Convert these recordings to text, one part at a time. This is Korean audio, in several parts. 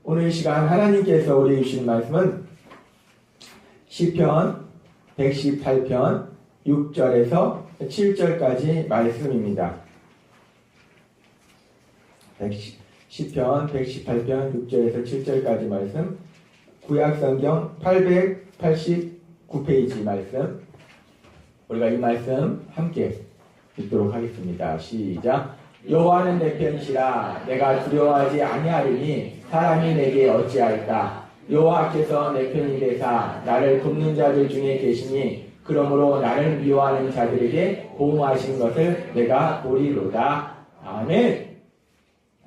오늘 이 시간 하나님께서 우리에게 주신 말씀은 시편 118편 6절에서 7절까지 말씀입니다. 시편 118편 6절에서 7절까지 말씀, 구약성경 889페이지 말씀, 우리가 이 말씀 함께 읽도록 하겠습니다. 시작. 여호와는 내 편이시라. 내가 두려워하지 아니하리니 사람이 내게 어찌할까. 여호와께서 내 편이 되사 나를 돕는 자들 중에 계시니 그러므로 나를 미워하는 자들에게 보호하신 것을 내가 보리로다. 아멘.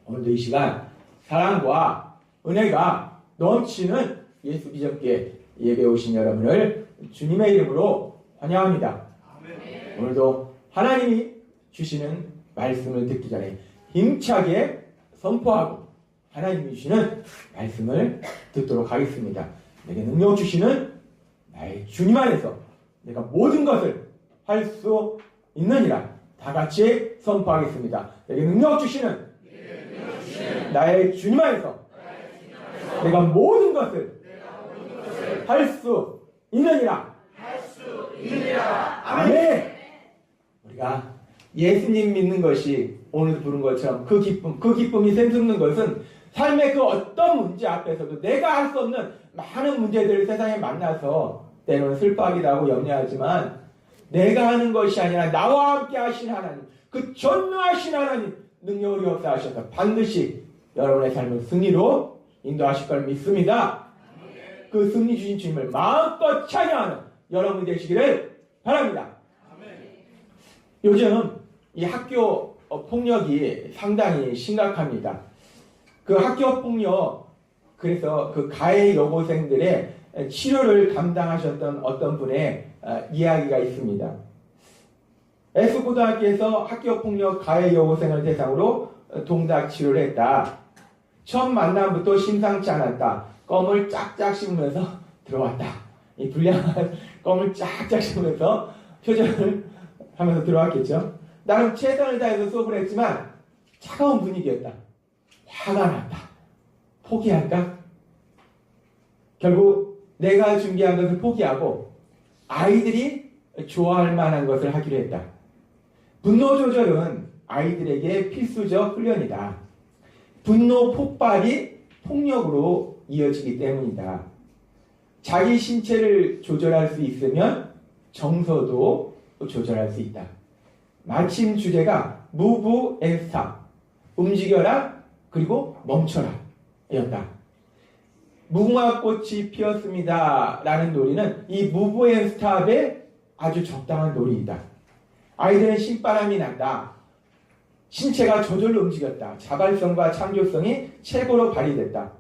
오늘도 이 시간 사랑과 은혜가 넘치는 예수 기적께 예배 오신 여러분을 주님의 이름으로 환영합니다. 아멘. 오늘도 하나님이 주시는 말씀을 듣기 전에 힘차게 선포하고 하나님이 주시는 말씀을 듣도록 하겠습니다. 내게 능력 주시는 나의 주님 안에서 내가 모든 것을 할 수 있느니라. 다 같이 선포하겠습니다. 내게 능력 주시는 나의 주님 안에서 내가 모든 것을 할 수 있느니라. 아멘. 우리가 예수님 믿는 것이 오늘 부른 것처럼 그 기쁨이 샘솟는 것은 삶의 그 어떤 문제 앞에서도 내가 할 수 없는 많은 문제들을 세상에 만나서 때로는 슬퍼하기도 하고 염려하지만 내가 하는 것이 아니라 나와 함께 하신 하나님, 그 전능하신 하나님 능력을 역사하셔서 반드시 여러분의 삶을 승리로 인도하실 걸 믿습니다. 그 승리 주신 주님을 마음껏 찬양하는 여러분이 되시기를 바랍니다. 요즘 이 학교 폭력이 상당히 심각합니다. 그 학교 폭력, 그래서 그 가해 여고생들의 치료를 담당하셨던 어떤 분의 이야기가 있습니다. S고등학교에서 학교 폭력 가해 여고생을 대상으로 동작 치료를 했다. 처음 만남부터 심상치 않았다. 껌을 짝짝 씹으면서 들어왔다. 이 불량한 껌을 짝짝 씹으면서 표정을 하면서 들어왔겠죠. 나는 최선을 다해서 수업을 했지만 차가운 분위기였다. 화가 났다. 포기할까? 결국 내가 준비한 것을 포기하고 아이들이 좋아할 만한 것을 하기로 했다. 분노 조절은 아이들에게 필수적 훈련이다. 분노 폭발이 폭력으로 이어지기 때문이다. 자기 신체를 조절할 수 있으면 정서도 조절할 수 있다. 마침 주제가 move and stop, 움직여라 그리고 멈춰라 였다. 무궁화꽃이 피었습니다 라는 놀이는 이 move and stop의 아주 적당한 놀이이다. 아이들은 신바람이 난다. 신체가 저절로 움직였다. 자발성과 창조성이 최고로 발휘됐다.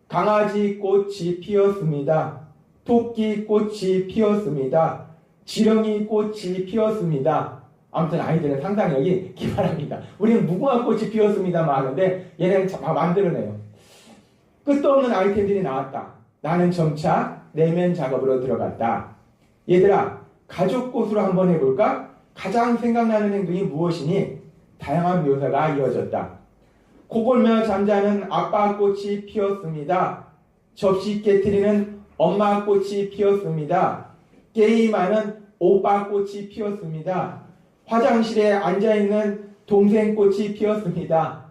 강아지 꽃이 피었습니다. 토끼 꽃이 피었습니다. 지렁이 꽃이 피었습니다. 아무튼 아이들은 상상력이 기발합니다. 우리는 무궁화 꽃이 피었습니다만 하는데 얘네는 막 만들어내요. 끝도 없는 아이템들이 나왔다. 나는 점차 내면 작업으로 들어갔다. 얘들아, 가족 꽃으로 한번 해볼까? 가장 생각나는 행동이 무엇이니? 다양한 묘사가 이어졌다. 코골며 잠자는 아빠 꽃이 피었습니다. 접시 깨트리는 엄마 꽃이 피었습니다. 게임하는 오빠 꽃이 피었습니다. 화장실에 앉아있는 동생 꽃이 피었습니다.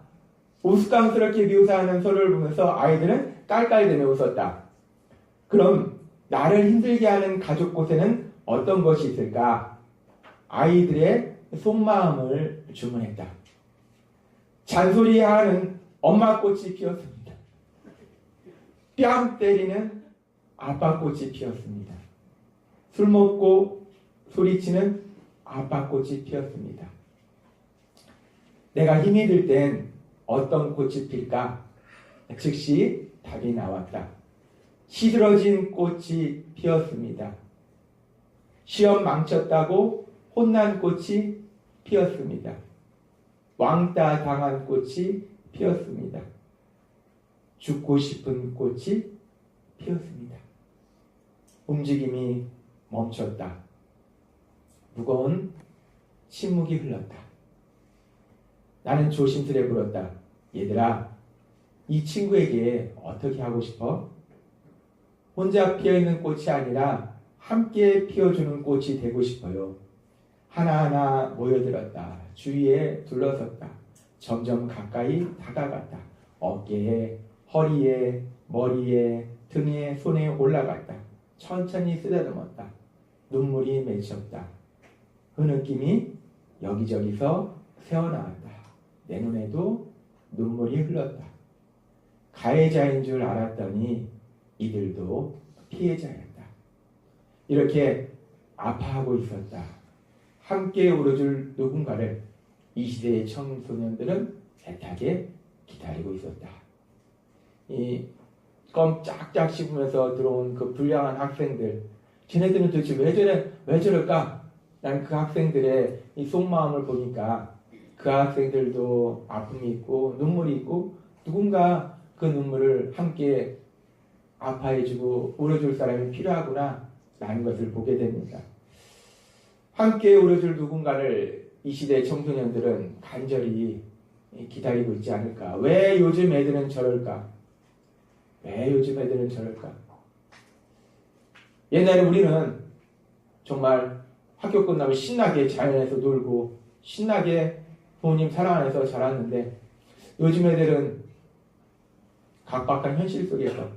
우스꽝스럽게 묘사하는 서로를 보면서 아이들은 깔깔대며 웃었다. 그럼 나를 힘들게 하는 가족 꽃에는 어떤 것이 있을까? 아이들의 속마음을 주문했다. 잔소리하는 엄마 꽃이 피었습니다. 뺨 때리는 아빠 꽃이 피었습니다. 술 먹고 소리치는 아빠 꽃이 피었습니다. 내가 힘이 들 땐 어떤 꽃이 필까? 즉시 답이 나왔다. 시들어진 꽃이 피었습니다. 시험 망쳤다고 혼난 꽃이 피었습니다. 왕따 당한 꽃이 피었습니다. 죽고 싶은 꽃이 피었습니다. 움직임이 멈췄다. 무거운 침묵이 흘렀다. 나는 조심스레 물었다. 얘들아, 이 친구에게 어떻게 하고 싶어? 혼자 피어있는 꽃이 아니라 함께 피워주는 꽃이 되고 싶어요. 하나하나 모여들었다. 주위에 둘러섰다. 점점 가까이 다가갔다. 어깨에, 허리에, 머리에, 등에, 손에 올라갔다. 천천히 쓰다듬었다. 눈물이 맺혔다. 그 느낌이 여기저기서 새어나왔다. 내 눈에도 눈물이 흘렀다. 가해자인 줄 알았더니 이들도 피해자였다. 이렇게 아파하고 있었다. 함께 울어줄 누군가를 이 시대의 청소년들은 애타게 기다리고 있었다. 이 껌 짝짝 씹으면서 들어온 그 불량한 학생들, 쟤네들은 도대체 왜 저럴까? 난 그 학생들의 이 속마음을 보니까 그 학생들도 아픔이 있고 눈물이 있고 누군가 그 눈물을 함께 아파해주고 울어줄 사람이 필요하구나 라는 것을 보게 됩니다. 함께 울어줄 누군가를 이 시대의 청소년들은 간절히 기다리고 있지 않을까? 왜 요즘 애들은 저럴까? 왜 요즘 애들은 저럴까? 옛날에 우리는 정말 학교 끝나면 신나게 자연에서 놀고 신나게 부모님 사랑 안에서 자랐는데 요즘 애들은 각박한 현실 속에서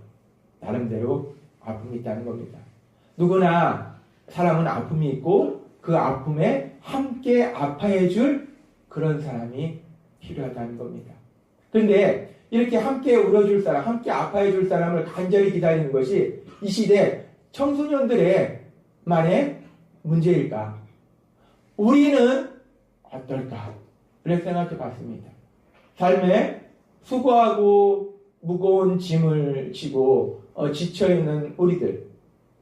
나름대로 아픔이 있다는 겁니다. 누구나 사람은 아픔이 있고 그 아픔에 함께 아파해줄 그런 사람이 필요하다는 겁니다. 그런데 이렇게 함께 울어줄 사람, 함께 아파해줄 사람을 간절히 기다리는 것이 이 시대 청소년들의 만의 문제일까? 우리는 어떨까? 그렇게 생각해 봤습니다. 삶에 수고하고 무거운 짐을 지고 지쳐있는 우리들,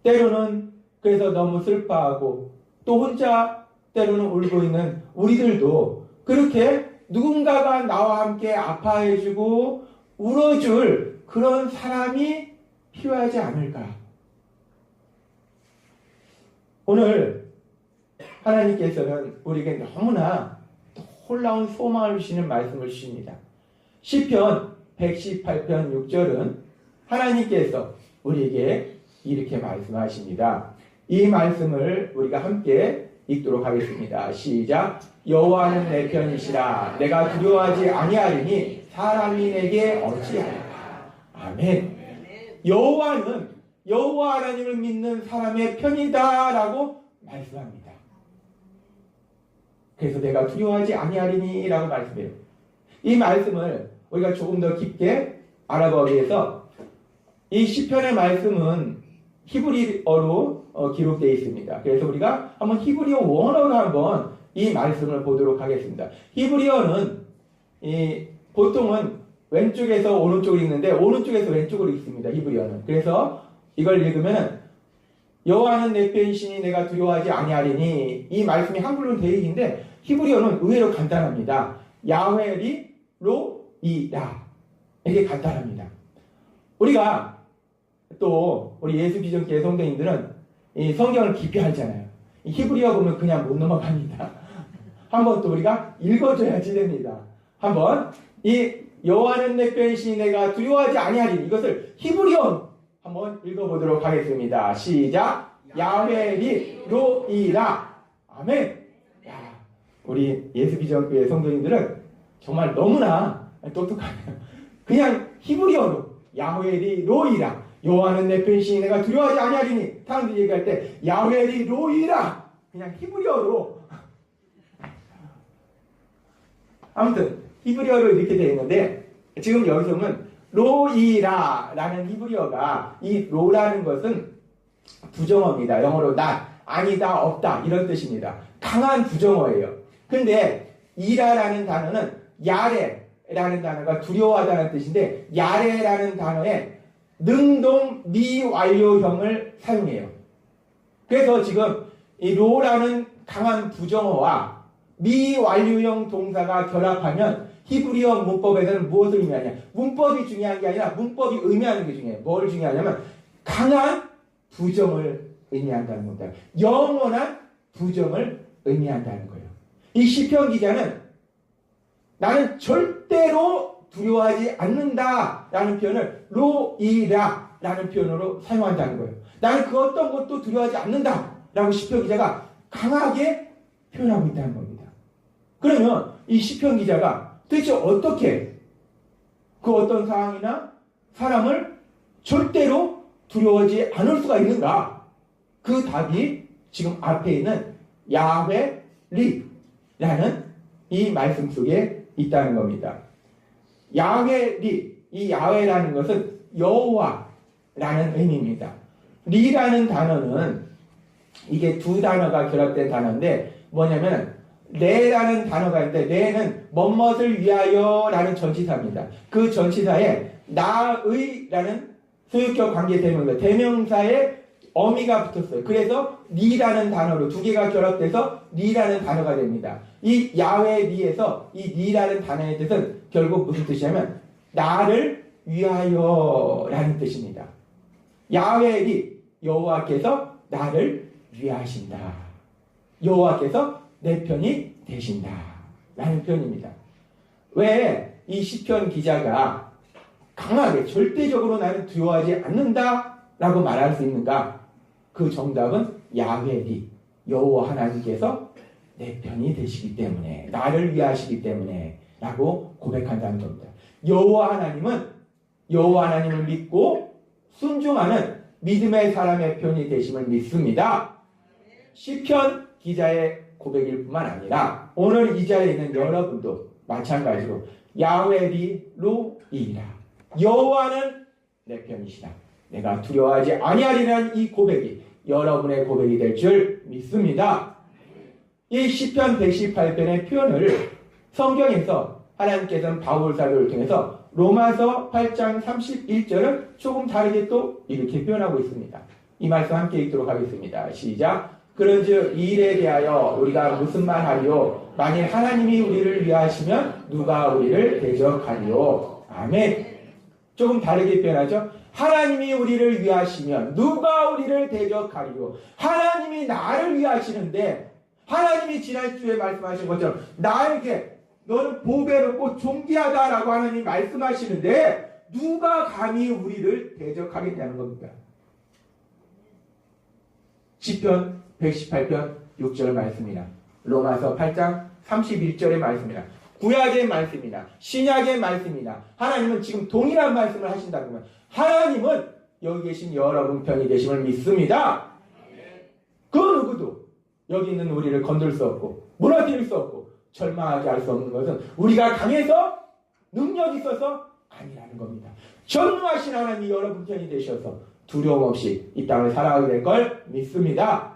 때로는 그래서 너무 슬퍼하고 또 혼자 때로는 울고 있는 우리들도 그렇게 누군가가 나와 함께 아파해주고 울어줄 그런 사람이 필요하지 않을까? 오늘 하나님께서는 우리에게 너무나 놀라운 소망을 주시는 말씀을 주십니다. 시편 118편 6절은 하나님께서 우리에게 이렇게 말씀하십니다. 이 말씀을 우리가 함께 읽도록 하겠습니다. 시작. 여호와는 내 편이시라. 내가 두려워하지 아니하리니 사람이 내게 어찌하리까. 아멘. 여호와는 여호와 하나님을 믿는 사람의 편이다라고 말씀합니다. 그래서 내가 두려워하지 아니하리니 라고 말씀해요. 이 말씀을 우리가 조금 더 깊게 알아보기 위해서 이 시편의 말씀은 히브리어로 기록되어 있습니다. 그래서 우리가 한번 히브리어 원어로 한번 이 말씀을 보도록 하겠습니다. 히브리어는 보통은 왼쪽에서 오른쪽으로 읽는데 오른쪽에서 왼쪽으로 읽습니다. 히브리어는. 그래서 이걸 읽으면 여호와는 내 편이시니 내가 두려워하지 아니하리니 이 말씀이 한글로는 대익인데 히브리어는 의외로 간단합니다. 야훼리 로이라 이게 간단합니다. 우리가 또 우리 예수비전교회 성도님들은 이 성경을 깊이 알잖아요. 이 히브리어 보면 그냥 못 넘어갑니다. 한번 또 우리가 읽어줘야지 됩니다. 한번 이 여호와는 내 편이시니 내가 두려워하지 아니하리니 이것을 히브리어 한번 읽어보도록 하겠습니다. 시작. 야훼리 로이라. 아멘. 야, 우리 예수비전교회 성도님들은 정말 너무나 똑똑하네요. 그냥 히브리어로 야훼리 로이라. 여호와는 내 편이시니 내가 두려워하지 아니하리니 사람들이 얘기할 때 야훼리 로이라 그냥 히브리어로 아무튼 히브리어로 이렇게 되어 있는데 지금 여기서 보면 로이라라는 히브리어가 이 로라는 것은 부정어입니다. 영어로 not, 아니다, 없다 이런 뜻입니다. 강한 부정어예요. 근데 이라라는 단어는 야레라는 단어가 두려워하다는 뜻인데 야레라는 단어에 능동 미완료형을 사용해요. 그래서 지금 이 로라는 강한 부정어와 미완료형 동사가 결합하면 히브리어 문법에서는 무엇을 의미하냐? 문법이 중요한 게 아니라 문법이 의미하는 게 중요해요. 뭘 중요하냐면 강한 부정을 의미한다는 겁니다. 영원한 부정을 의미한다는 거예요. 이 시편 기자는 나는 절대로 두려워하지 않는다라는 표현을 로이라라는 표현으로 사용한다는 거예요. 나는 그 어떤 것도 두려워하지 않는다라고 시편 기자가 강하게 표현하고 있다는 겁니다. 그러면 이 시편 기자가 도대체 어떻게 그 어떤 상황이나 사람을 절대로 두려워하지 않을 수가 있는가? 그 답이 지금 앞에 있는 야훼 리라는 이 말씀 속에 있다는 겁니다. 야훼 리, 이 야훼라는 것은 여호와라는 의미입니다. 리라는 단어는 이게 두 단어가 결합된 단어인데 뭐냐면 레라는 단어가 있는데 레는 뭐뭇을 위하여라는 전치사입니다. 그 전치사에 나의라는 소유격 관계 대명사에 어미가 붙었어요. 그래서 리라는 단어로 두 개가 결합돼서 리라는 단어가 됩니다. 이 야훼 리에서 이 리라는 단어의 뜻은 결국 무슨 뜻이냐면 나를 위하여라는 뜻입니다. 야훼 리, 여호와께서 나를 위하신다. 여호와께서 내 편이 되신다 라는 표현입니다. 왜 이 시편 기자가 강하게 절대적으로 나는 두려워하지 않는다 라고 말할 수 있는가? 그 정답은 야훼 리, 여호와 하나님께서 내 편이 되시기 때문에, 나를 위하시기 때문에 라고 고백한다는 겁니다. 여호와 하나님을 믿고 순종하는 믿음의 사람의 편이 되심을 믿습니다. 시편 기자의 고백일 뿐만 아니라 오늘 이 자리에 있는 여러분도 마찬가지로 야훼 리 로이라, 여호와는 내 편이시다, 내가 두려워하지 아니하리라는 이 고백이 여러분의 고백이 될 줄 믿습니다. 이 시편 118편의 표현을 성경에서 하나님께서는 바울 사도를 통해서 로마서 8장 31절을 조금 다르게 또 이렇게 표현하고 있습니다. 이 말씀 함께 읽도록 하겠습니다. 시작. 그런즉 이 일에 대하여 우리가 무슨 말하리요? 만일 하나님이 우리를 위하시면 누가 우리를 대적하리요? 아멘. 조금 다르게 표현하죠. 하나님이 우리를 위하시면 누가 우리를 대적하리요? 하나님이 나를 위하시는데, 하나님이 지난주에 말씀하신 것처럼 나에게 너는 보배롭고 존귀하다라고 하나님이 말씀하시는데 누가 감히 우리를 대적하겠냐는 겁니다. 시편 118편 6절 말씀이나 로마서 8장 31절의 말씀이나 구약의 말씀이나 신약의 말씀이나 하나님은 지금 동일한 말씀을 하신다는 거예요. 하나님은 여기 계신 여러분 편이 되심을 믿습니다. 그 누구도 여기 있는 우리를 건들 수 없고 무너뜨릴 수 없고 절망하게 할 수 없는 것은 우리가 강해서 능력이 있어서 아니라는 겁니다. 전능하신 하나님이 여러분 편이 되셔서 두려움 없이 이 땅을 살아가게 될 걸 믿습니다.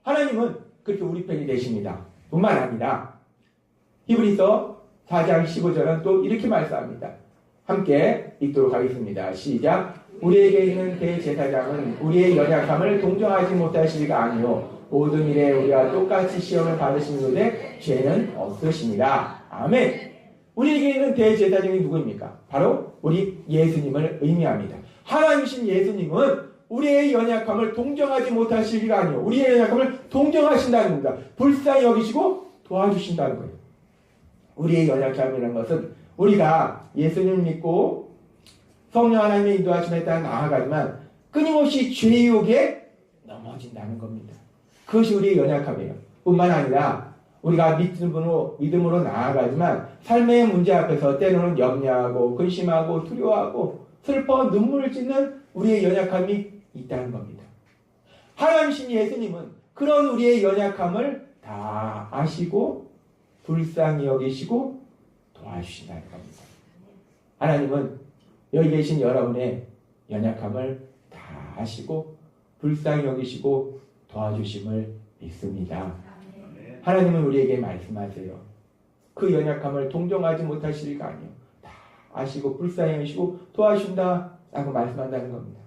하나님은 그렇게 우리 편이 되십니다. 뿐만 아니라 히브리서 4장 15절은 또 이렇게 말씀합니다. 함께 읽도록 하겠습니다. 시작. 우리에게 있는 대제사장은 우리의 연약함을 동정하지 못하실 리가 아니요 모든 일에 우리가 똑같이 시험을 받으시는데 죄는 없으십니다. 아멘. 우리에게 있는 대제사장이 누구입니까? 바로 우리 예수님을 의미합니다. 하나님이신 예수님은 우리의 연약함을 동정하지 못하실 리가 아니요 우리의 연약함을 동정하신다는 겁니다. 불쌍히 여기시고 도와주신다는 거예요. 우리의 연약함이라는 것은 우리가 예수님을 믿고 성령 하나님의 인도하심에 따라 나아가지만 끊임없이 죄의 유혹에 넘어진다는 겁니다. 그것이 우리의 연약함이에요. 뿐만 아니라 우리가 믿음으로 나아가지만 삶의 문제 앞에서 때로는 염려하고 근심하고 두려워하고 슬퍼 눈물을 짓는 우리의 연약함이 있다는 겁니다. 하나님이신 예수님은 그런 우리의 연약함을 다 아시고 불쌍히 여기시고 도와주신다는 겁니다. 하나님은 여기 계신 여러분의 연약함을 다 아시고 불쌍히 여기시고 도와주심을 믿습니다. 하나님은 우리에게 말씀하세요. 그 연약함을 동정하지 못하실 리가 아니요 다 아시고 불쌍히 여기시고 도와주신다 라고 말씀한다는 겁니다.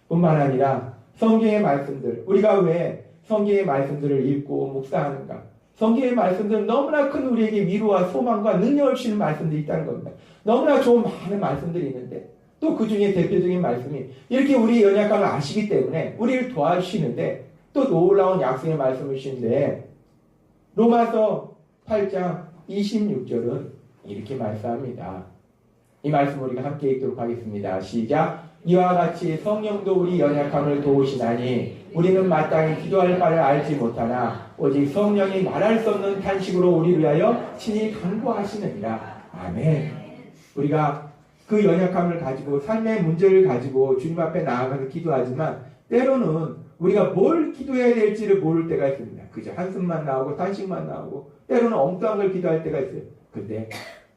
뿐만 아니라 성경의 말씀들, 우리가 왜 성경의 말씀들을 읽고 묵상하는가? 성경의 말씀들은 너무나 큰 우리에게 위로와 소망과 능력을 주시는 말씀들이 있다는 겁니다. 너무나 좋은 많은 말씀들이 있는데 또 그 중에 대표적인 말씀이 이렇게 우리 연약함을 아시기 때문에 우리를 도와주시는데 또 놀라운 약속의 말씀을 주시는데 로마서 8장 26절은 이렇게 말씀합니다. 이 말씀 우리가 함께 읽도록 하겠습니다. 시작. 이와 같이 성령도 우리 연약함을 도우시나니 우리는 마땅히 기도할 바를 알지 못하나 오직 성령이 말할 수 없는 탄식으로 우리를 위하여 친히 간구하시느니라. 아멘. 우리가 그 연약함을 가지고 삶의 문제를 가지고 주님 앞에 나아가서 기도하지만 때로는 우리가 뭘 기도해야 될지를 모를 때가 있습니다. 그저 한숨만 나오고 탄식만 나오고 때로는 엉뚱한 걸 기도할 때가 있어요. 근데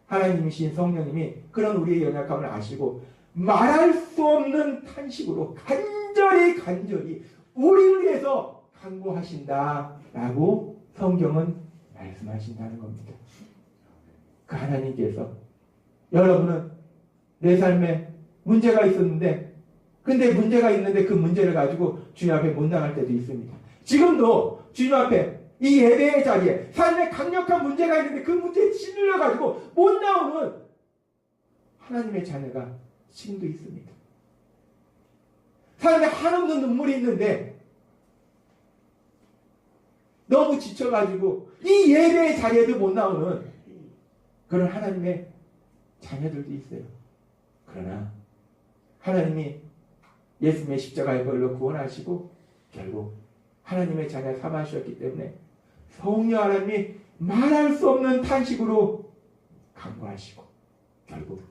하나님이신 성령님이 그런 우리의 연약함을 아시고 말할 수 없는 탄식으로 간절히 우리를 위해서 간구하신다라고 성경은 말씀하신다는 겁니다. 그 하나님께서 여러분은 내 삶에 문제가 있었는데 근데 문제가 있는데 그 문제를 가지고 주님 앞에 못 나갈 때도 있습니다. 지금도 주님 앞에 이 예배의 자리에 삶에 강력한 문제가 있는데 그 문제에 짓눌려 가지고 못 나오는 하나님의 자녀가 지금도 있습니다. 삶에 한없는 눈물이 있는데 너무 지쳐가지고 이 예배의 자리에도 못 나오는 그런 하나님의 자녀들도 있어요. 그러나 하나님이 예수님의 십자가의 벌로 구원하시고 결국 하나님의 자녀 삼으셨기 때문에 성령 하나님이 말할 수 없는 탄식으로 간구하시고 결국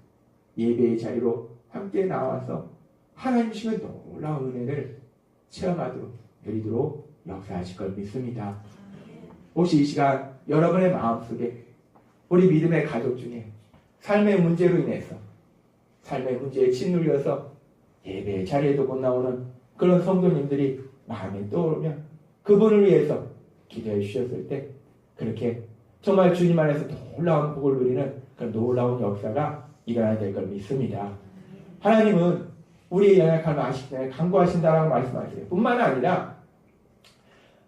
예배의 자리로 함께 나와서 하나님 주시는 놀라운 은혜를 체험하도록 누리도록 역사하실 걸 믿습니다. 혹시 이 시간 여러분의 마음속에 우리 믿음의 가족 중에 삶의 문제로 인해서 삶의 문제에 짓눌려서 예배의 자리에도 못 나오는 그런 성도님들이 마음에 떠오르면 그분을 위해서 기도해 주셨을 때 그렇게 정말 주님 안에서 놀라운 복을 누리는 그런 놀라운 역사가 일어나야 될 걸 믿습니다. 하나님은 우리의 연약함을 아시기 때문에 간구하신다라고 말씀하세요. 뿐만 아니라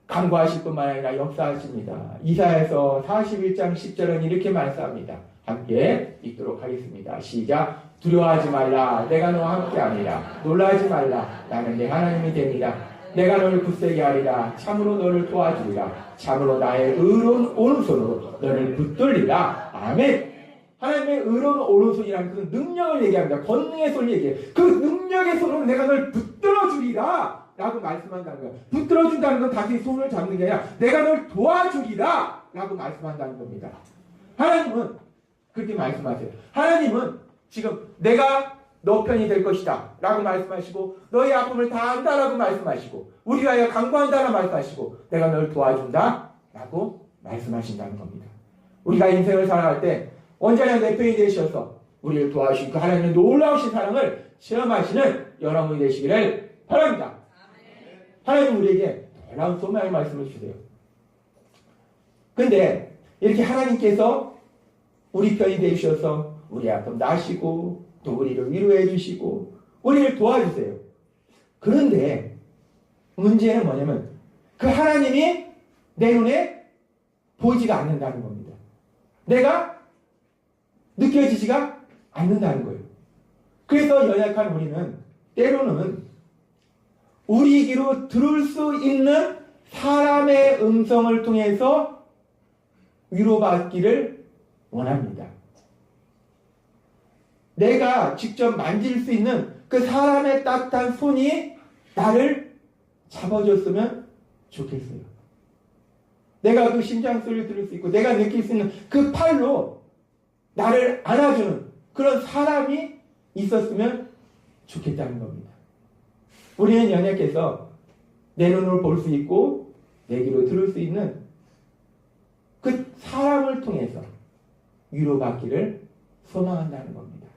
간구하실 뿐만 아니라 역사하십니다. 이사야서 41장 10절은 이렇게 말씀합니다. 함께 읽도록 하겠습니다. 시작. 두려워하지 말라. 내가 너와 함께하리라. 놀라지 말라. 나는 내 하나님이 됩니다. 내가 너를 굳세게 하리라. 참으로 너를 도와주리라. 참으로 나의 의로운 오른손으로 너를 붙들리라. 아멘. 하나님의 의로운 오른손이라는 그 능력을 얘기합니다. 권능의 손을 얘기해요. 그 능력의 손으로 내가 널 붙들어주리라 라고 말씀한다는 거예요. 붙들어준다는 건 다시 손을 잡는 게 아니라 내가 널 도와주리라 라고 말씀한다는 겁니다. 하나님은 그렇게 말씀하세요. 하나님은 지금 내가 너 편이 될 것이다 라고 말씀하시고 너의 아픔을 다 안다라고 말씀하시고 우리 위하여 간구한다라고 말씀하시고 내가 널 도와준다 라고 말씀하신다는 겁니다. 우리가 인생을 살아갈 때 언제나 내 편이 되셔서 우리를 도와주신 그 하나님의 놀라우신 사랑을 체험하시는 여러분이 되시기를 바랍니다. 하나님 우리에게 놀라운 소망의 말씀을 주세요. 근데 이렇게 하나님께서 우리 편이 되셔서 우리 아픔 나시고 또 우리를 위로해 주시고 우리를 도와주세요. 그런데 문제는 뭐냐면 그 하나님이 내 눈에 보이지가 않는다는 겁니다. 내가 느껴지지가 않는다는 거예요. 그래서 연약한 우리는 때로는 우리 귀로 들을 수 있는 사람의 음성을 통해서 위로받기를 원합니다. 내가 직접 만질 수 있는 그 사람의 따뜻한 손이 나를 잡아줬으면 좋겠어요. 내가 그 심장 소리를 들을 수 있고 내가 느낄 수 있는 그 팔로 나를 안아주는 그런 사람이 있었으면 좋겠다는 겁니다. 우리는 연약해서 내 눈으로 볼 수 있고 내 귀로 들을 수 있는 그 사람을 통해서 위로받기를 소망한다는 겁니다.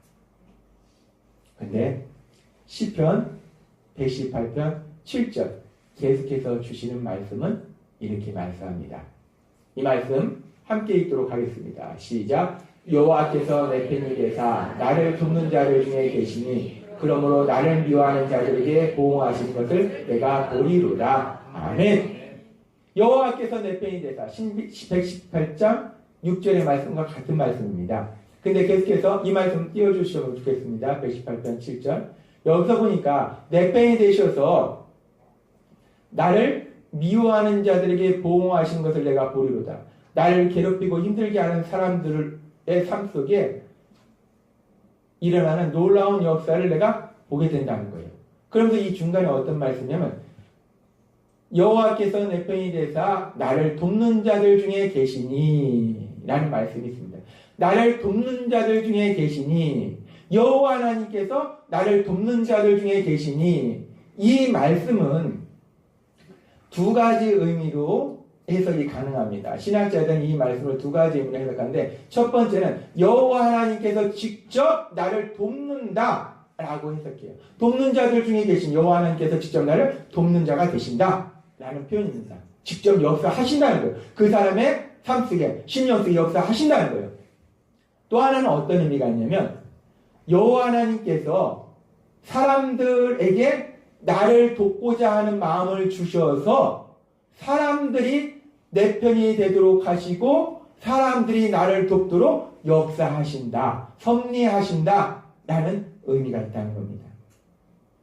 근데 시편 118편 7절 계속해서 주시는 말씀은 이렇게 말씀합니다. 이 말씀 함께 읽도록 하겠습니다. 시작. 여호와께서 내 편이 되사 나를 돕는 자들 중에 계시니 그러므로 나를 미워하는 자들에게 보호하신 것을 내가 보리로다. 아멘. 여호와께서 내 편이 되사 118장 6절의 말씀과 같은 말씀입니다. 근데 계속해서 이 말씀 띄워주시면 좋겠습니다. 118편 7절 여기서 보니까 내 편이 되셔서 나를 미워하는 자들에게 보호하신 것을 내가 보리로다. 나를 괴롭히고 힘들게 하는 사람들의 삶 속에 일어나는 놀라운 역사를 내가 보게 된다는 거예요. 그러면서 이 중간에 어떤 말씀이냐면 여호와께서 내 편이 되사 나를 돕는 자들 중에 계시니 라는 말씀이 있습니다. 나를 돕는 자들 중에 계시니 여호와 하나님께서 나를 돕는 자들 중에 계시니 이 말씀은 두 가지 의미로 해석이 가능합니다. 신학자들은 이 말씀을 두 가지 의미로 해석하는데 첫 번째는 여호와 하나님께서 직접 나를 돕는다 라고 해석해요. 돕는 자들 중에 계신 여호와 하나님께서 직접 나를 돕는 자가 되신다 라는 표현입니다. 직접 역사하신다는 거예요. 그 사람의 삶 속에 10년 속에 역사하신다는 거예요. 또 하나는 어떤 의미가 있냐면 여호와 하나님께서 사람들에게 나를 돕고자 하는 마음을 주셔서 사람들이 내 편이 되도록 하시고 사람들이 나를 돕도록 역사하신다, 섭리하신다 라는 의미가 있다는 겁니다.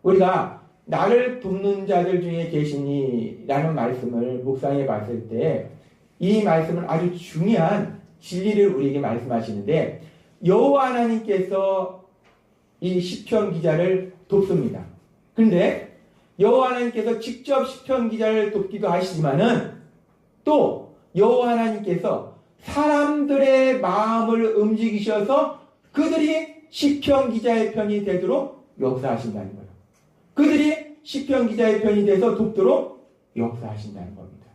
우리가 나를 돕는 자들 중에 계시니 라는 말씀을 묵상해 봤을 때 이 말씀은 아주 중요한 진리를 우리에게 말씀하시는데 여호와 하나님께서 이 시편 기자를 돕습니다. 그런데 여호와 하나님께서 직접 시편 기자를 돕기도 하시지만은 또 여호와 하나님께서 사람들의 마음을 움직이셔서 그들이 시편 기자의 편이 되도록 역사하신다는 거예요. 그들이 시편 기자의 편이 돼서 돕도록 역사하신다는 겁니다.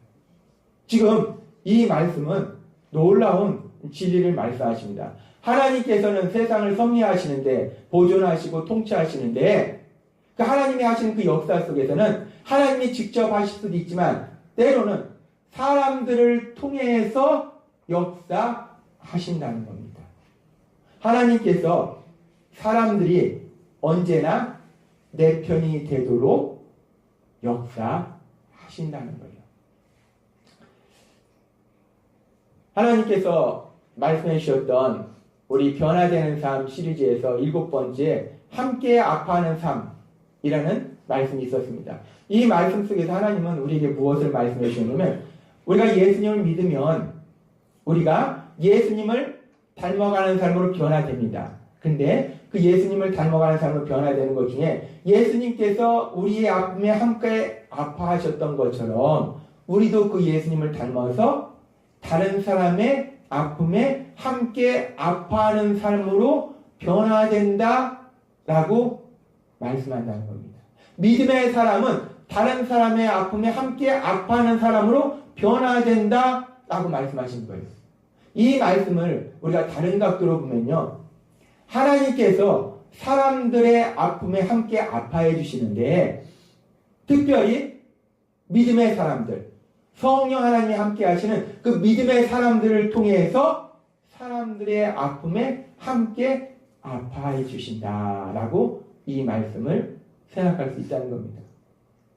지금 이 말씀은 놀라운 진리를 말씀하십니다. 하나님께서는 세상을 섭리하시는데 보존하시고 통치하시는데 그 하나님이 하시는 그 역사 속에서는 하나님이 직접 하실 수도 있지만 때로는 사람들을 통해서 역사하신다는 겁니다. 하나님께서 사람들이 언제나 내 편이 되도록 역사하신다는 거예요. 하나님께서 말씀해 주셨던 우리 변화되는 삶 시리즈에서 7번째 함께 아파하는 삶이라는 말씀이 있었습니다. 이 말씀 속에서 하나님은 우리에게 무엇을 말씀해 주셨냐면 우리가 예수님을 믿으면 우리가 예수님을 닮아가는 삶으로 변화됩니다. 근데 그 예수님을 닮아가는 삶으로 변화되는 것 중에 예수님께서 우리의 아픔에 함께 아파하셨던 것처럼 우리도 그 예수님을 닮아서 다른 사람의 아픔에 함께 아파하는 삶으로 변화된다라고 말씀한다는 겁니다. 믿음의 사람은 다른 사람의 아픔에 함께 아파하는 사람으로 변화된다라고 말씀하신 거예요. 이 말씀을 우리가 다른 각도로 보면요. 하나님께서 사람들의 아픔에 함께 아파해 주시는데 특별히 믿음의 사람들, 성령 하나님이 함께 하시는 그 믿음의 사람들을 통해서 사람들의 아픔에 함께 아파해 주신다라고 이 말씀을 생각할 수 있다는 겁니다.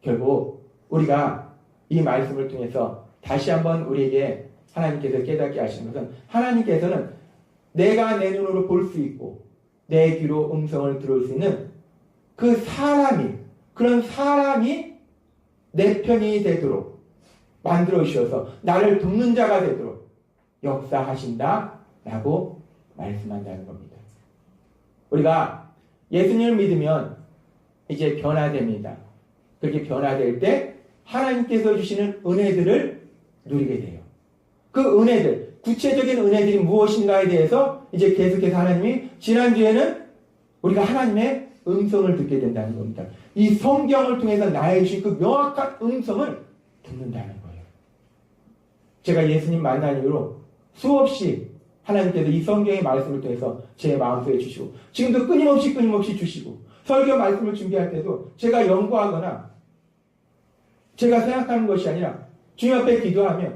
결국 우리가 이 말씀을 통해서 다시 한번 우리에게 하나님께서 깨닫게 하시는 것은 하나님께서는 내가 내 눈으로 볼 수 있고 내 귀로 음성을 들을 수 있는 그 사람이 그런 사람이 내 편이 되도록 만들어 주셔서 나를 돕는 자가 되도록 역사하신다라고 말씀한다는 겁니다. 우리가 예수님을 믿으면 이제 변화됩니다. 그렇게 변화될 때 하나님께서 주시는 은혜들을 누리게 돼요. 그 은혜들, 구체적인 은혜들이 무엇인가에 대해서 이제 계속해서 하나님이 지난주에는 우리가 하나님의 음성을 듣게 된다는 겁니다. 이 성경을 통해서 나에게 주신 그 명확한 음성을 듣는다는 거예요. 제가 예수님 만난 이후로 수없이 하나님께서 이 성경의 말씀을 통해서 제 마음속에 주시고 지금도 끊임없이 주시고 설교 말씀을 준비할 때도 제가 연구하거나 제가 생각하는 것이 아니라 주님 앞에 기도하며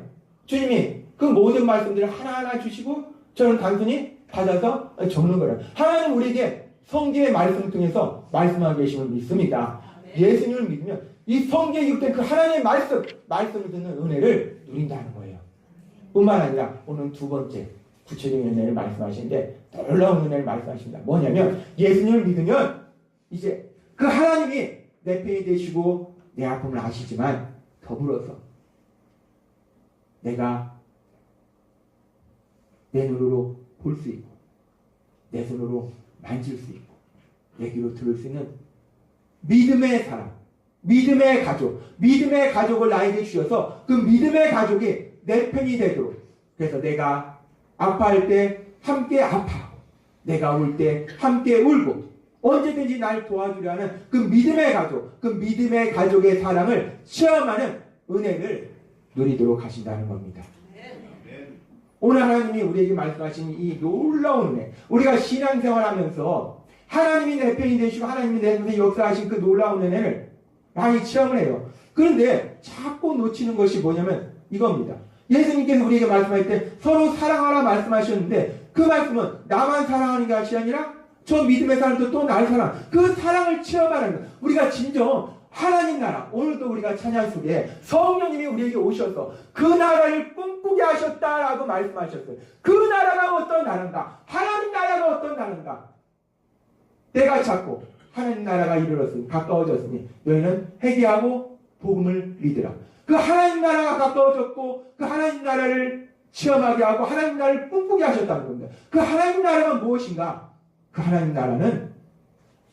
주님이 그 모든 말씀들을 하나하나 주시고 저는 단순히 받아서 적는 거예요. 하나님 우리에게 성경의 말씀을 통해서 말씀하고 계심을 믿습니다. 예수님을 믿으면 이 성경에 기록된 그 하나님의 말씀을 듣는 은혜를 누린다는 거예요. 뿐만 아니라 오늘 두 번째 구체적인 은혜를 말씀하시는데 놀라운 은혜를 말씀하십니다. 뭐냐면 예수님을 믿으면 이제 그 하나님이 내 편이 되시고 내 아픔을 아시지만 더불어서 내가 내 눈으로 볼 수 있고 내 손으로 만질 수 있고 얘기로 들을 수 있는 믿음의 사람, 믿음의 가족, 믿음의 가족을 나에게 주셔서 그 믿음의 가족이 내 편이 되도록, 그래서 내가 아파할 때 함께 아파하고 내가 울 때 함께 울고 언제든지 날 도와주려 하는 그 믿음의 가족, 그 믿음의 가족의 사랑을 체험하는 은혜를 누리도록 하신다는 겁니다. 오늘 하나님이 우리에게 말씀하신 이 놀라운 은혜, 우리가 신앙생활하면서 하나님이 내 편이 되시고 하나님이 내 편에 역사하신 그 놀라운 은혜를 많이 체험을 해요. 그런데 자꾸 놓치는 것이 뭐냐면 이겁니다. 예수님께서 우리에게 말씀할 때 서로 사랑하라 말씀하셨는데 그 말씀은 나만 사랑하는 것이 아니라 저 믿음의 사람도 또 나를 사랑, 그 사랑을 체험하는 것. 우리가 진정 하나님 나라, 오늘도 우리가 찬양 속에 성령님이 우리에게 오셔서 그 나라를 꿈꾸게 하셨다라고 말씀하셨어요. 그 나라가 어떤 나라인가? 하나님 나라가 어떤 나라인가? 때가 찼고 하나님 나라가 이르렀으니 가까워졌으니 너희는 회개하고 복음을 믿으라. 그 하나님 나라가 가까워졌고 그 하나님 나라를 체험하게 하고 하나님 나라를 꿈꾸게 하셨다는 겁니다. 그 하나님 나라가 무엇인가? 그 하나님 나라는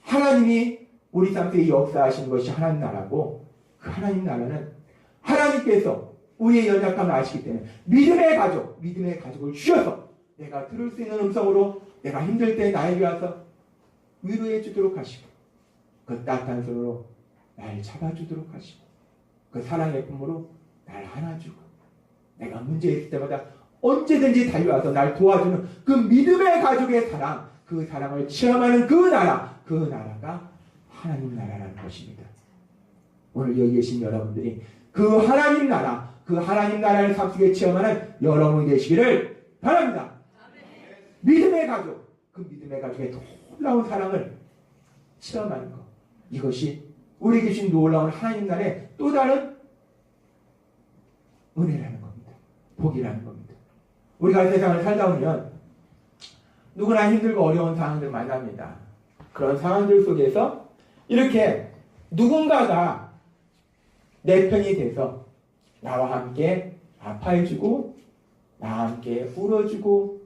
하나님이 우리 삶 속에 역사하신 것이 하나님 나라고, 그 하나님 나라는 하나님께서 우리의 연약함을 아시기 때문에 믿음의 가족, 믿음의 가족을 주셔서 내가 들을 수 있는 음성으로 내가 힘들 때 나에게 와서 위로해 주도록 하시고 그 따뜻한 손으로 날 잡아주도록 하시고 그 사랑의 품으로 날 안아주고 내가 문제 있을 때마다 언제든지 달려와서 날 도와주는 그 믿음의 가족의 사랑, 그 사랑을 체험하는 그 나라, 그 나라가 하나님 나라라는 것입니다. 오늘 여기 계신 여러분들이 그 하나님 나라, 그 하나님 나라를 삶 속에 체험하는 여러분이 되시기를 바랍니다. 믿음의 가족, 그 믿음의 가족의 놀라운 사랑을 체험하는 것, 이것이 우리에게 주신 놀라운 하나님 나라의 또 다른 은혜라는 겁니다. 복이라는 겁니다. 우리가 세상을 살다 보면 누구나 힘들고 어려운 상황들을 만납니다. 그런 상황들 속에서 이렇게 누군가가 내 편이 돼서 나와 함께 아파해주고 나와 함께 울어주고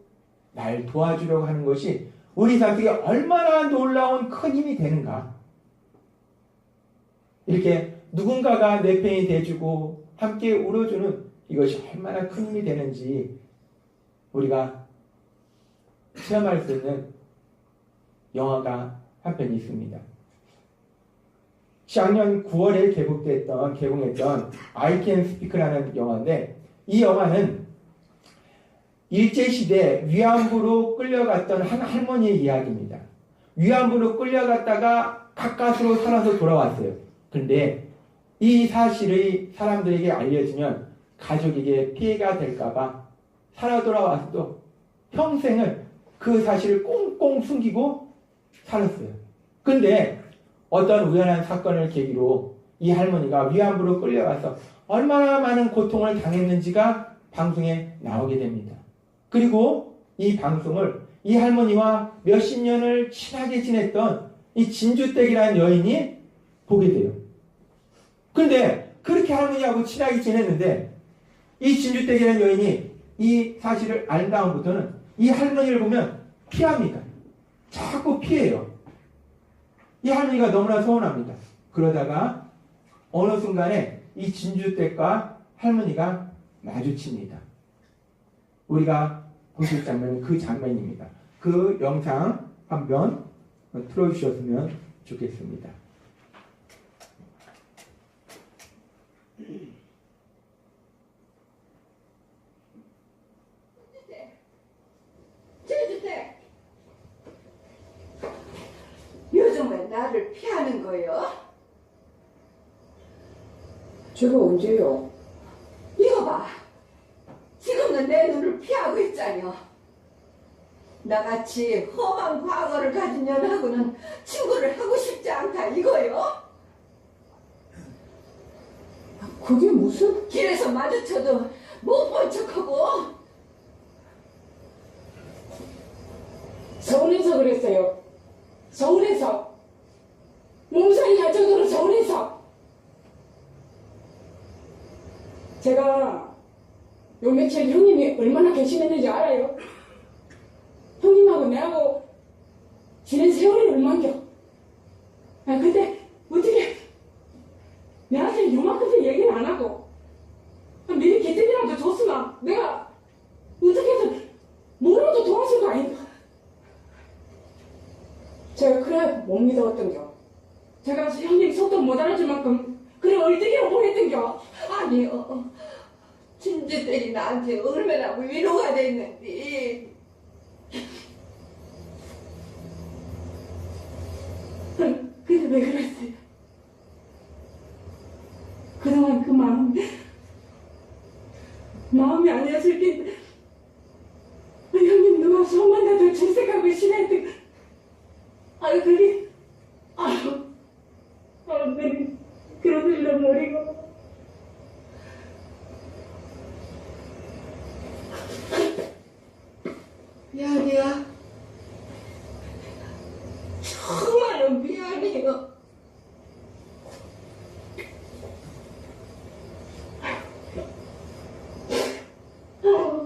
날 도와주려고 하는 것이 우리 삶 속에 얼마나 놀라운 큰 힘이 되는가. 이렇게 누군가가 내 편이 돼주고 함께 울어주는 이것이 얼마나 큰 힘이 되는지 우리가 체험할 수 있는 영화가 한 편 있습니다. 작년 9월에 개봉했던 I Can Speak라는 영화인데, 이 영화는 일제시대 위안부로 끌려갔던 한 할머니의 이야기입니다. 위안부로 끌려갔다가 가까스로 살아서 돌아왔어요. 그런데 이 사실이 사람들에게 알려지면 가족에게 피해가 될까봐 살아 돌아와서도 평생을 그 사실을 꽁꽁 숨기고 살았어요. 그런데 어떤 우연한 사건을 계기로 이 할머니가 위안부로 끌려가서 얼마나 많은 고통을 당했는지가 방송에 나오게 됩니다. 그리고 이 방송을 이 할머니와 몇십 년을 친하게 지냈던 이 진주댁이라는 여인이 보게 돼요. 그런데 그렇게 할머니하고 친하게 지냈는데 이 진주댁이라는 여인이 이 사실을 알 다음부터는 이 할머니를 보면 피합니다. 자꾸 피해요. 이 할머니가 너무나 서운합니다. 그러다가 어느 순간에 이 진주댁과 할머니가 마주칩니다. 우리가 보실 장면은 그 장면입니다. 그 영상 한번 틀어주셨으면 좋겠습니다. 진주댁, 요즘 왜 나를 피하는 거요? 제가 언제요? 이거 봐. 지금은 내 눈을 피하고 있잖여. 나같이 험한 과거를 가진 년하고는 친구를 하고 싶지 않다 이거요. 그게 무슨? 길에서 마주쳐도 못 본 척하고. 서운해서 그랬어요. 서운해서. 몸살이 날 정도로 서운해서. 제가 요 며칠 형님이 얼마나 결심했는지 알아요? 형님하고 내하고 지낸 세월이 얼만겨. 아, 근데 어떻게 내한테 요만큼도 얘기는 안 하고 미리 기대이라도 줬으나 내가 어떻게든 뭐라도 도와줄 거 아닌가. 제가 그래 못 믿어왔던겨. 제가 형님 속도 못 알아줄 만큼 그래 얼뜨기로 보냈던겨. 아니요. 진주들이 나한테 얼마나 위로가 됐는지. 근데 왜 그랬어요? 그동안 그 마음이 아니었을 텐데 형님 누가 손만 나도 질색하고 싫어했던 아유 그게 그런 일로 버리고 미안해요. 정말로 미안해요.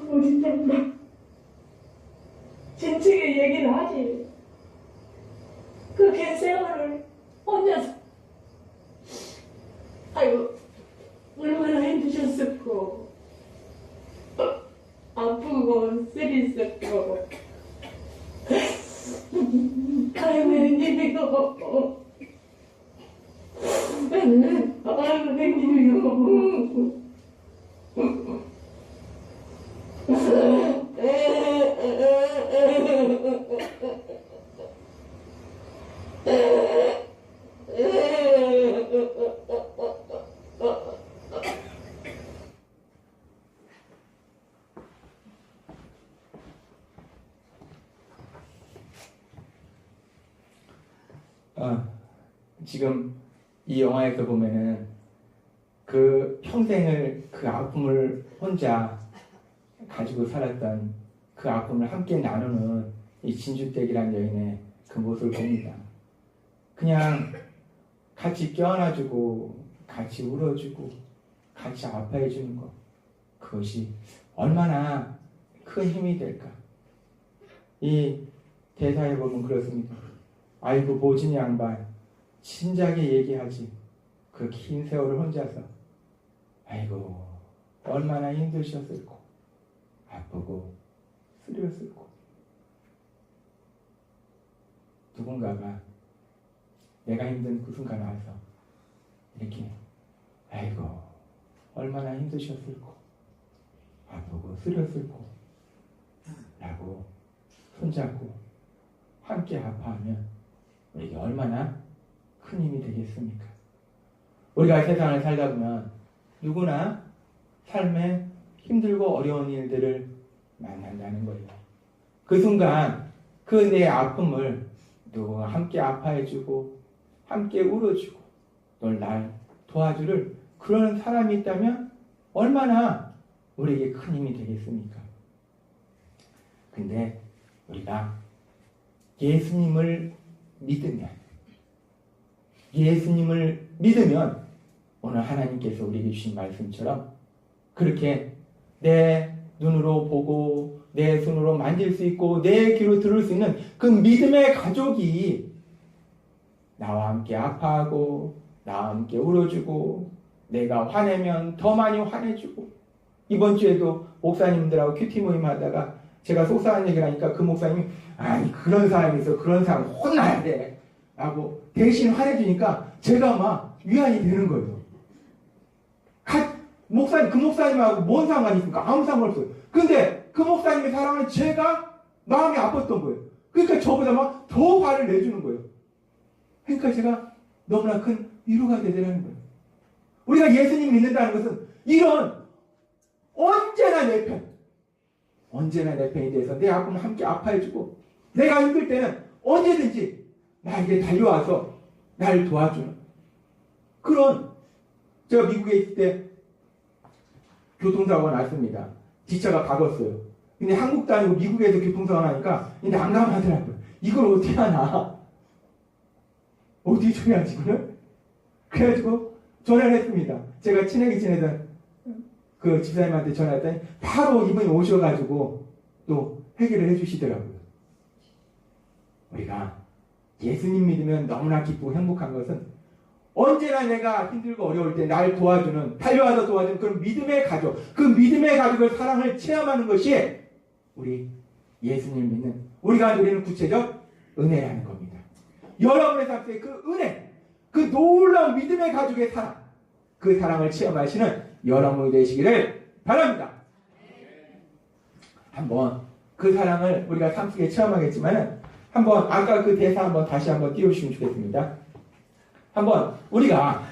우리 때문에 진즉에 얘기를 하지. 그 긴 세월을 혼자서 아이고 얼마나 힘드셨었고 아프고 쓰리었고 아이고 힘들고 아이고 힘들고 지금 이 영화에서 보면은 그 평생을 그 아픔을 혼자 가지고 살았던 그 아픔을 함께 나누는 이 진주댁이라는 여인의 그 모습을 봅니다. 그냥 같이 껴안아주고 같이 울어주고 같이 아파해주는 것, 그것이 얼마나 큰 힘이 될까. 이 대사에 보면 그렇습니다. 아이고 모진 양반 진작에 얘기하지. 그 긴 세월을 혼자서 아이고 얼마나 힘드셨을고 아프고 쓰렸을고. 누군가가 내가 힘든 그 순간 와서 이렇게 아이고 얼마나 힘드셨을고 아프고 쓰렸을고 라고 손잡고 함께 아파하면 우리가 얼마나 큰 힘이 되겠습니까? 우리가 세상을 살다 보면 누구나 삶에 힘들고 어려운 일들을 만난다는 거예요. 그 순간 그 내 아픔을 누구가 함께 아파해주고 함께 울어주고 또 날 도와주를 그런 사람이 있다면 얼마나 우리에게 큰 힘이 되겠습니까? 근데 우리가 예수님을 믿으면 오늘 하나님께서 우리에게 주신 말씀처럼 그렇게 내 눈으로 보고 내 손으로 만질 수 있고 내 귀로 들을 수 있는 그 믿음의 가족이 나와 함께 아파하고 나와 함께 울어주고 내가 화내면 더 많이 화내주고. 이번 주에도 목사님들하고 큐티 모임 하다가 제가 속상한 얘기를 하니까 그 목사님이 아니 그런 사람이 있어, 그런 사람 혼나야 돼 라고 대신 화내주니까 제가 막 위안이 되는 거예요. 그 목사님하고 뭔 상관이 있습니까? 아무 상관없어요. 근데 그 목사님의 사랑은 제가 마음이 아팠던 거예요. 그러니까 저보다 막 더 화를 내주는 거예요. 그러니까 제가 너무나 큰 위로가 되더라는 거예요. 우리가 예수님 믿는다는 것은 이런 언제나 내 편에 대해서 내 아픔을 함께 아파해주고 내가 힘들 때는 언제든지 나에게 달려와서 나를 도와주는 그런. 제가 미국에 있을 때 교통사고가 났습니다. 기차가 박았어요. 근데 한국도 아니고 미국에서 교통사고가 나니까 난감하더라고요. 이걸 어떻게 하나? 어떻게 처리하지 이거를? 그래가지고 전화를 했습니다. 제가 친하게 지내던 그 집사님한테 전화했더니 바로 이분이 오셔가지고 또 해결을 해주시더라고요. 우리가 예수님 믿으면 너무나 기쁘고 행복한 것은 언제나 내가 힘들고 어려울 때 날 도와주는, 달려와서 도와주는 그런 믿음의 가족, 그 믿음의 가족의 사랑을 체험하는 것이 우리 예수님 믿는, 우리가 누리는 구체적 은혜라는 겁니다. 여러분의 삶 속에 그 은혜, 그 놀라운 믿음의 가족의 사랑, 그 사랑을 체험하시는 여러분이 되시기를 바랍니다. 한번 그 사랑을 우리가 삶 속에 체험하겠지만 한번 아까 그 대사 한번 다시 한번 띄워주시면 좋겠습니다. 한번 우리가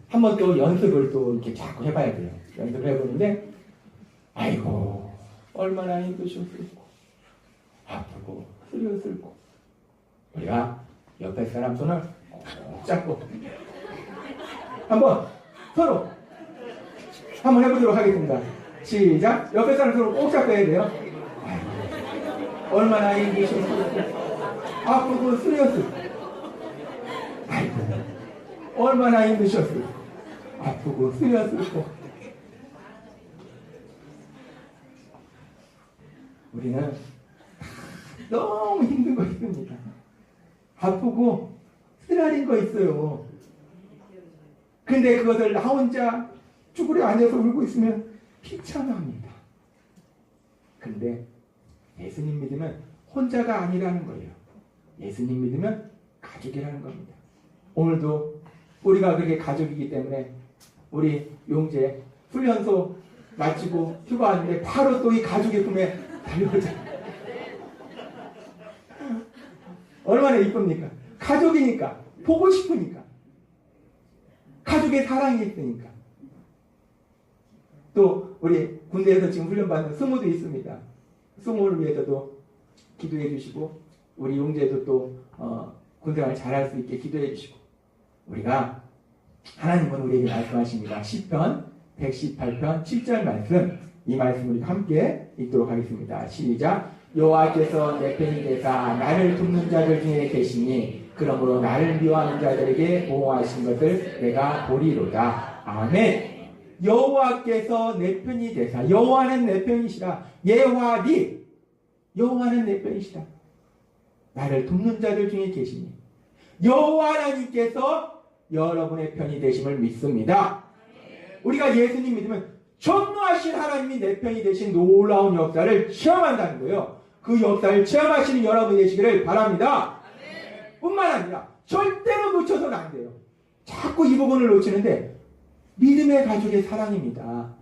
한번 또 연습을 또 이렇게 자꾸 해봐야 돼요. 연습을 해보는데 아이고 얼마나 힘드셨을까, 아프고 쓰렸을까. 우리가 옆에 사람 손을 꼭 잡고 한번 서로 한번 해보도록 하겠습니다. 시작. 옆에 사람 손을 꼭 잡고 해야 돼요. 아이고, 얼마나 힘드셨을까, 아프고 쓰렸을까. 아이고 얼마나 힘드셨을까, 아프고 쓰렸을까. 우리는 너무 힘든 거 있습니다. 아프고 쓰라린 거 있어요. 근데 그것을 나 혼자 쭈그려 앉아서 울고 있으면 비참합니다. 근데 예수님 믿으면 혼자가 아니라는 거예요. 예수님 믿으면 가족이라는 겁니다. 오늘도 우리가 그렇게 가족이기 때문에 우리 용재 훈련소 마치고 휴가하는데 바로 또 이 가족의 품에 달려오자. 얼마나 이쁩니까? 가족이니까, 보고 싶으니까, 가족의 사랑이 있으니까. 또 우리 군대에서 지금 훈련받는 승우도 있습니다. 승우를 위해서도 기도해 주시고 우리 용재도 또 군생활 잘할 수 있게 기도해 주시고, 우리가 하나님은 우리에게 말씀하십니다. 시편 118편 7절 말씀, 이 말씀 우리 함께 읽도록 하겠습니다. 시작. 여호와께서 내 편이 되사 나를 돕는 자들 중에 계시니 그러므로 나를 미워하는 자들에게 보호하신 것을 내가 보리로다. 아멘. 여호와께서 내 편이 되사, 여호와는 내 편이시라. 예화리, 여호와는 내 편이시라. 나를 돕는 자들 중에 계시니 여호와 하나님께서 여러분의 편이 되심을 믿습니다. 우리가 예수님 믿으면 전노하신 하나님이 내 편이 되신 놀라운 역사를 체험한다는 거예요. 그 역사를 체험하시는 여러분이 되시기를 바랍니다. 뿐만 아니라 절대로 놓쳐서는 안 돼요. 자꾸 이 부분을 놓치는데 믿음의 가족의 사랑입니다.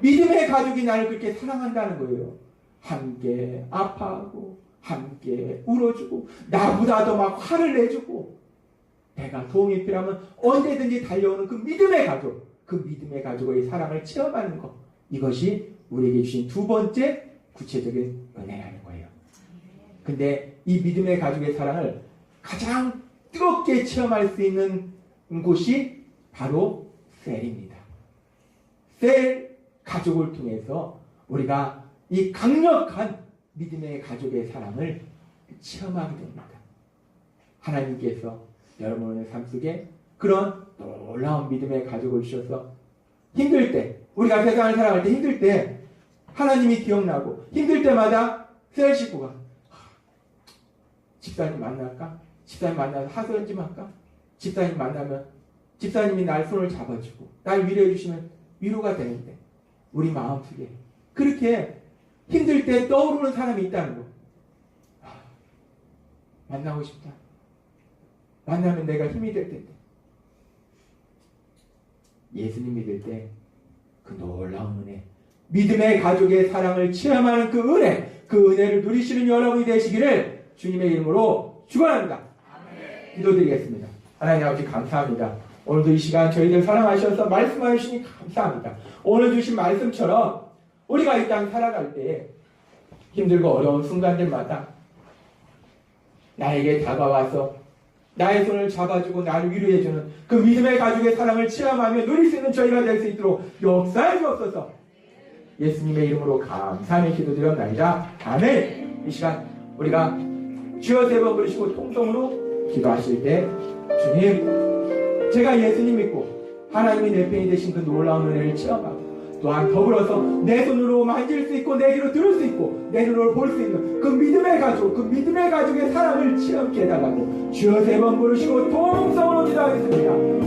믿음의 가족이 나를 그렇게 사랑한다는 거예요. 함께 아파하고 함께 울어주고 나보다도 막 화를 내주고 내가 도움이 필요하면 언제든지 달려오는 그 믿음의 가족, 그 믿음의 가족의 사랑을 체험하는 것, 이것이 우리에게 주신 두 번째 구체적인 은혜라는 거예요. 근데 이 믿음의 가족의 사랑을 가장 뜨겁게 체험할 수 있는 곳이 바로 셀입니다. 셀 가족을 통해서 우리가 이 강력한 믿음의 가족의 사랑을 체험하게 됩니다. 하나님께서 여러분의 삶 속에 그런 놀라운 믿음의 가족을 주셔서 힘들 때, 우리가 세상을 살아갈 때 힘들 때 하나님이 기억나고, 힘들 때마다 셀 식구가 집사님 만날까? 집사님 만나서 하소연 좀 할까? 집사님 만나면 집사님이 날 손을 잡아주고 날 위로해 주시면 위로가 되는데, 우리 마음속에 그렇게 힘들 때 떠오르는 사람이 있다는 거. 만나고 싶다. 만나면 내가 힘이 될 텐데. 예수님 믿을 때 그 놀라운 은혜, 믿음의 가족의 사랑을 체험하는 그 은혜, 그 은혜를 누리시는 여러분이 되시기를 주님의 이름으로 축원합니다. 기도드리겠습니다. 하나님 아버지 감사합니다. 오늘도 이 시간 저희들 사랑하셔서 말씀해 주시니 감사합니다. 오늘 주신 말씀처럼 우리가 이 땅 살아갈 때 힘들고 어려운 순간들마다 나에게 다가와서 나의 손을 잡아주고 나를 위로해주는 그 믿음의 가족의 사랑을 체험하며 누릴 수 있는 저희가 될 수 있도록 역사해 주옵소서. 예수님의 이름으로 감사하며 기도드렸나이다. 아멘. 이 시간 우리가 주여 세 번 부르시고 통성으로 기도하실 때, 주님, 제가 예수님 믿고 하나님이 내 편이 되신 그 놀라운 은혜를 체험하고 또한 더불어서 내 손으로 만질 수 있고 내 귀로 들을 수 있고 내 눈으로 볼 수 있는 그 믿음의 가족, 그 믿음의 가족의 사랑을 체험케 해달라고 주여 세 번 부르시고 통성으로 기도하겠습니다.